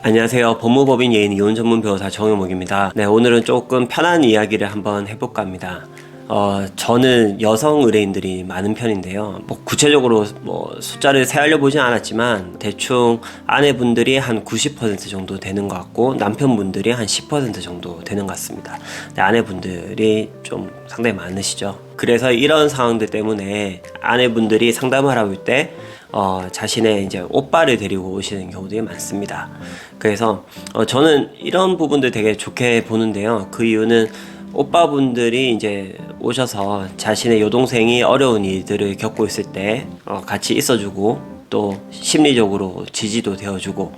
안녕하세요. 법무법인 예인 이혼 전문 변호사 정용목입니다. 네, 오늘은 조금 편한 이야기를 한번 해볼까 합니다. 저는 여성 의뢰인들이 많은 편인데요. 구체적으로 숫자를 세알려 보진 않았지만 대충 아내분들이 한 90% 정도 되는 것 같고 남편분들이 한 10% 정도 되는 것 같습니다. 네, 아내분들이 좀 상당히 많으시죠. 그래서 이런 상황들 때문에 아내분들이 상담을 하고 있을 때 자신의 이제 오빠를 데리고 오시는 경우들이 많습니다. 그래서 저는 이런 부분들 되게 좋게 보는데요. 그 이유는 오빠분들이 이제 오셔서 자신의 여동생이 어려운 일들을 겪고 있을 때 같이 있어주고 또 심리적으로 지지도 되어주고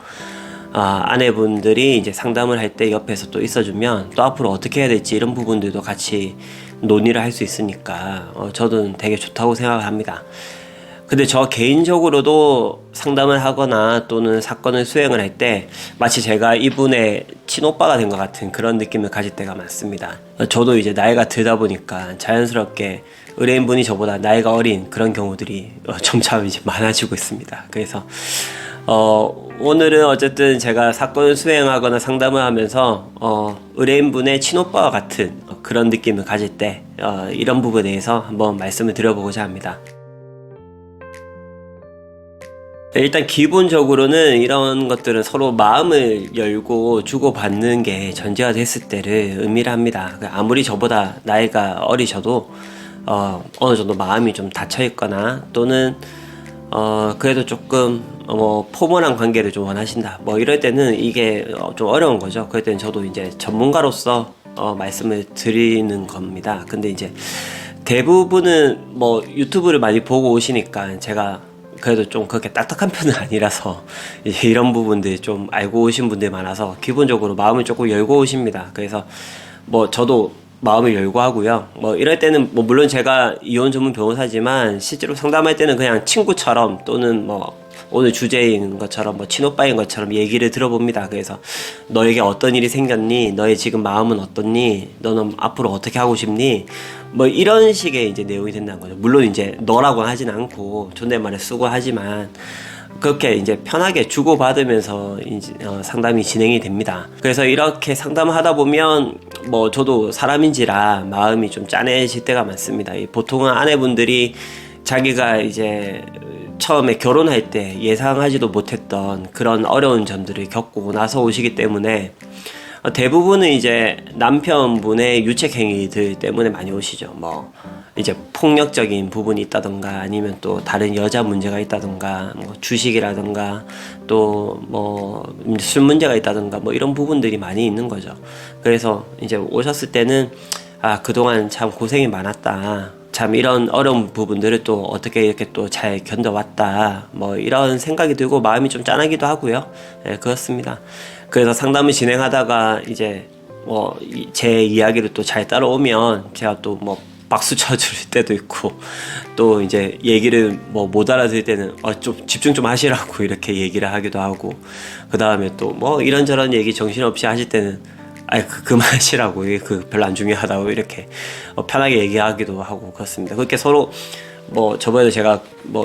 아내분들이 이제 상담을 할 때 옆에서 또 있어주면 또 앞으로 어떻게 해야 될지 이런 부분들도 같이 논의를 할 수 있으니까 저도 되게 좋다고 생각을 합니다. 근데 저 개인적으로도 상담을 하거나 또는 사건을 수행을 할 때 마치 제가 이분의 친오빠가 된 것 같은 그런 느낌을 가질 때가 많습니다. 저도 이제 나이가 들다 보니까 자연스럽게 의뢰인분이 저보다 나이가 어린 그런 경우들이 점차 이제 많아지고 있습니다. 그래서 오늘은 어쨌든 제가 사건을 수행하거나 상담을 하면서 의뢰인분의 친오빠와 같은 그런 느낌을 가질 때 이런 부분에 대해서 한번 말씀을 드려보고자 합니다. 일단 기본적으로는 이런 것들은 서로 마음을 열고 주고받는 게 전제가 됐을 때를 의미를 합니다. 아무리 저보다 나이가 어리셔도 어느 정도 마음이 좀 닫혀 있거나 또는 그래도 조금 포멀한 관계를 좀 원하신다 이럴 때는 이게 좀 어려운 거죠. 그럴 때는 저도 이제 전문가로서 말씀을 드리는 겁니다. 근데 이제 대부분은 유튜브를 많이 보고 오시니까 제가 그래도 좀 그렇게 딱딱한 편은 아니라서 이런 부분들 좀 알고 오신 분들이 많아서 기본적으로 마음을 조금 열고 오십니다. 그래서 저도 마음을 열고 하고요. 이럴 때는 물론 제가 이혼 전문 변호사지만 실제로 상담할 때는 그냥 친구처럼 또는 오늘 주제인 것처럼 친오빠인 것처럼 얘기를 들어봅니다. 그래서 너에게 어떤 일이 생겼니? 너의 지금 마음은 어떻니? 너는 앞으로 어떻게 하고 싶니? 이런 식의 이제 내용이 된다는 거죠. 물론 이제 너라고는 하진 않고 존댓말을 쓰고 하지만 그렇게 이제 편하게 주고받으면서 이제 상담이 진행이 됩니다. 그래서 이렇게 상담을 하다 보면 저도 사람인지라 마음이 좀 짠해질 때가 많습니다. 보통은 아내분들이 자기가 이제 처음에 결혼할 때 예상하지도 못했던 그런 어려운 점들을 겪고 나서 오시기 때문에 대부분은 이제 남편분의 유책행위들 때문에 많이 오시죠. 이제 폭력적인 부분이 있다던가 아니면 또 다른 여자 문제가 있다던가 주식이라던가 또 술 문제가 있다던가 이런 부분들이 많이 있는 거죠. 그래서 이제 오셨을 때는 그동안 참 고생이 많았다. 참 이런 어려운 부분들을 또 어떻게 이렇게 또 잘 견뎌왔다 이런 생각이 들고 마음이 좀 짠하기도 하고요. 네, 그렇습니다. 그래서 상담을 진행하다가 이제 제 이야기를 또 잘 따라오면 제가 또 박수 쳐줄 때도 있고 또 이제 얘기를 못 알아들을 때는 좀 집중 좀 하시라고 이렇게 얘기를 하기도 하고 그 다음에 또 이런저런 얘기 정신없이 하실 때는 그만하시라고 이게 별로 안 중요하다고 이렇게 편하게 얘기하기도 하고 그렇습니다. 그렇게 서로 저번에 제가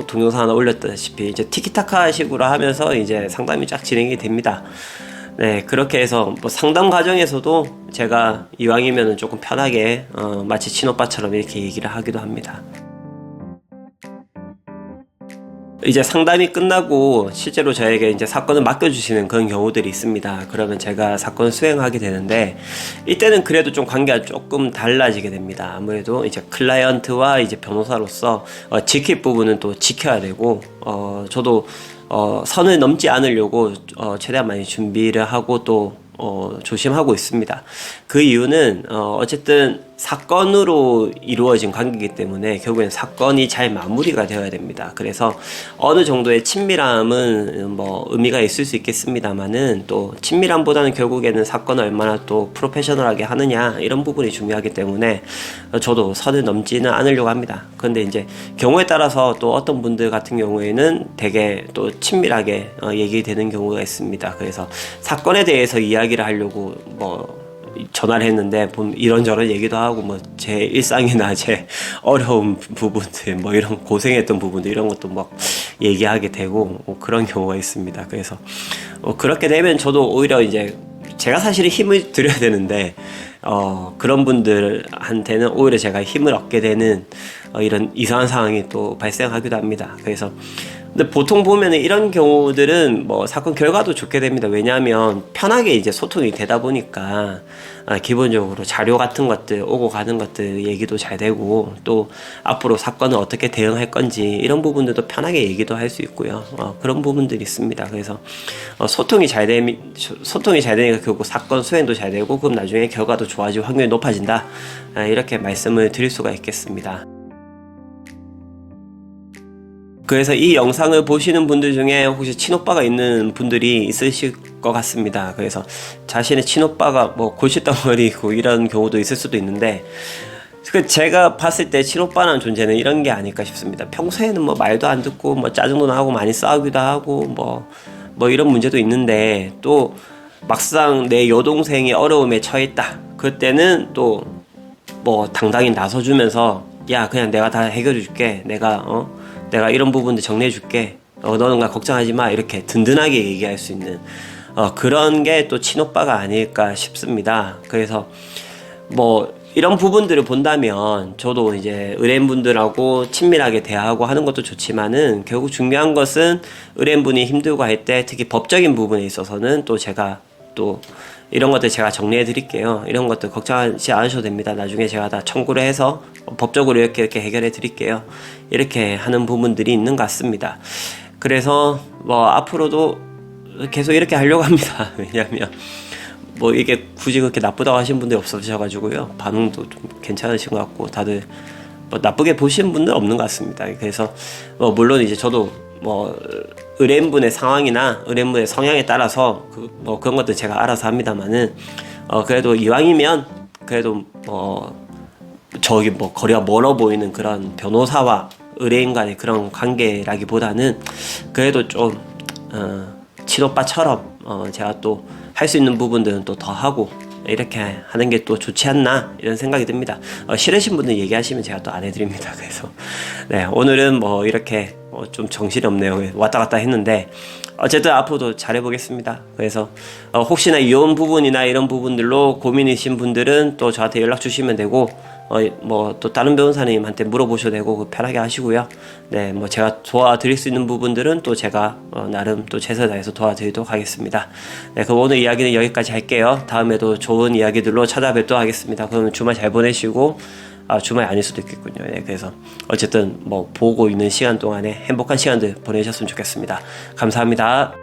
동영상 하나 올렸다시피 이제 티키타카 식으로 하면서 이제 상담이 쫙 진행이 됩니다. 네, 그렇게 해서 상담 과정에서도 제가 이왕이면은 조금 편하게 마치 친오빠처럼 이렇게 얘기를 하기도 합니다. 이제 상담이 끝나고 실제로 저에게 이제 사건을 맡겨주시는 그런 경우들이 있습니다. 그러면 제가 사건을 수행하게 되는데 이때는 그래도 좀 관계가 조금 달라지게 됩니다. 아무래도 이제 클라이언트와 이제 변호사로서 지킬 부분은 또 지켜야 되고 저도 선을 넘지 않으려고 최대한 많이 준비를 하고 또 조심하고 있습니다. 그 이유는 어쨌든 사건으로 이루어진 관계이기 때문에 결국엔 사건이 잘 마무리가 되어야 됩니다. 그래서 어느 정도의 친밀함은 의미가 있을 수 있겠습니다만은 또 친밀함보다는 결국에는 사건을 얼마나 또 프로페셔널하게 하느냐 이런 부분이 중요하기 때문에 저도 선을 넘지는 않으려고 합니다. 그런데 이제 경우에 따라서 또 어떤 분들 같은 경우에는 되게 또 친밀하게 얘기되는 경우가 있습니다. 그래서 사건에 대해서 이야기를 하려고 전화를 했는데 이런저런 얘기도 하고 뭐 제 일상이나 제 어려운 부분들 뭐 이런 고생했던 부분들 이런 것도 막 얘기하게 되고 뭐 그런 경우가 있습니다. 그래서 그렇게 되면 저도 오히려 이제 제가 사실은 힘을 드려야 되는데 그런 분들한테는 오히려 제가 힘을 얻게 되는 이런 이상한 상황이 또 발생하기도 합니다. 그래서 근데 보통 보면은 이런 경우들은 뭐 사건 결과도 좋게 됩니다. 왜냐하면 편하게 이제 소통이 되다 보니까 기본적으로 자료 같은 것들 오고 가는 것들 얘기도 잘 되고 또 앞으로 사건을 어떻게 대응할 건지 이런 부분들도 편하게 얘기도 할 수 있고요. 그런 부분들이 있습니다. 그래서 소통이 잘 되니까 결국 사건 수행도 잘 되고 그럼 나중에 결과도 좋아지고 확률이 높아진다. 이렇게 말씀을 드릴 수가 있겠습니다. 그래서 이 영상을 보시는 분들 중에 혹시 친오빠가 있는 분들이 있으실 것 같습니다. 그래서 자신의 친오빠가 뭐 골칫덩어리고 이런 경우도 있을 수도 있는데 제가 봤을 때 친오빠라는 존재는 이런 게 아닐까 싶습니다. 평소에는 뭐 말도 안 듣고 뭐 짜증도 나고 많이 싸우기도 하고 뭐 이런 문제도 있는데 또 막상 내 여동생이 어려움에 처했다. 그때는 또 뭐 당당히 나서주면서 야 그냥 내가 다 해결해 줄게. 내가 이런 부분들 정리해 줄게. 너는 걱정하지 마. 이렇게 든든하게 얘기할 수 있는 그런 게 또 친오빠가 아닐까 싶습니다. 그래서 뭐 이런 부분들을 본다면 저도 이제 의뢰인분들하고 친밀하게 대화하고 하는 것도 좋지만은 결국 중요한 것은 의뢰인분이 힘들고 할 때 특히 법적인 부분에 있어서는 또 제가 또 이런 것들 제가 정리해 드릴게요. 이런 것들 걱정하지 않으셔도 됩니다. 나중에 제가 다 청구를 해서 법적으로 이렇게 해결해 드릴게요. 이렇게 하는 부분들이 있는 것 같습니다. 그래서 뭐 앞으로도 계속 이렇게 하려고 합니다. 왜냐하면 뭐 이게 굳이 그렇게 나쁘다고 하신 분들이 없으셔가지고요. 반응도 좀 괜찮으신 것 같고 다들 뭐 나쁘게 보시는 분들 없는 것 같습니다. 그래서 물론 이제 저도 뭐 의뢰인분의 상황이나 의뢰인분의 성향에 따라서 뭐 그런 것들 제가 알아서 합니다만은 그래도 이왕이면 그래도 저기 뭐 거리가 멀어 보이는 그런 변호사와 의뢰인 간의 그런 관계라기보다는 그래도 좀 친오빠처럼 제가 또 할 수 있는 부분들은 또 더 하고 이렇게 하는 게 또 좋지 않나 이런 생각이 듭니다. 싫으신 분들 얘기하시면 제가 또 안 해드립니다. 그래서 네, 오늘은 뭐 이렇게 좀 정신이 없네요. 왔다 갔다 했는데 어쨌든 앞으로도 잘해보겠습니다. 그래서 혹시나 이혼 부분이나 이런 부분들로 고민이신 분들은 또 저한테 연락 주시면 되고 뭐 또 다른 변호사님한테 물어보셔도 되고 편하게 하시고요. 네, 뭐 제가 도와드릴 수 있는 부분들은 또 제가 나름 또 최선을 다해서 도와드리도록 하겠습니다. 네, 그럼 오늘 이야기는 여기까지 할게요. 다음에도 좋은 이야기들로 찾아뵙도록 하겠습니다. 그럼 주말 잘 보내시고 주말이 아닐 수도 있겠군요. 네, 그래서 어쨌든 뭐 보고 있는 시간 동안에 행복한 시간들 보내셨으면 좋겠습니다. 감사합니다.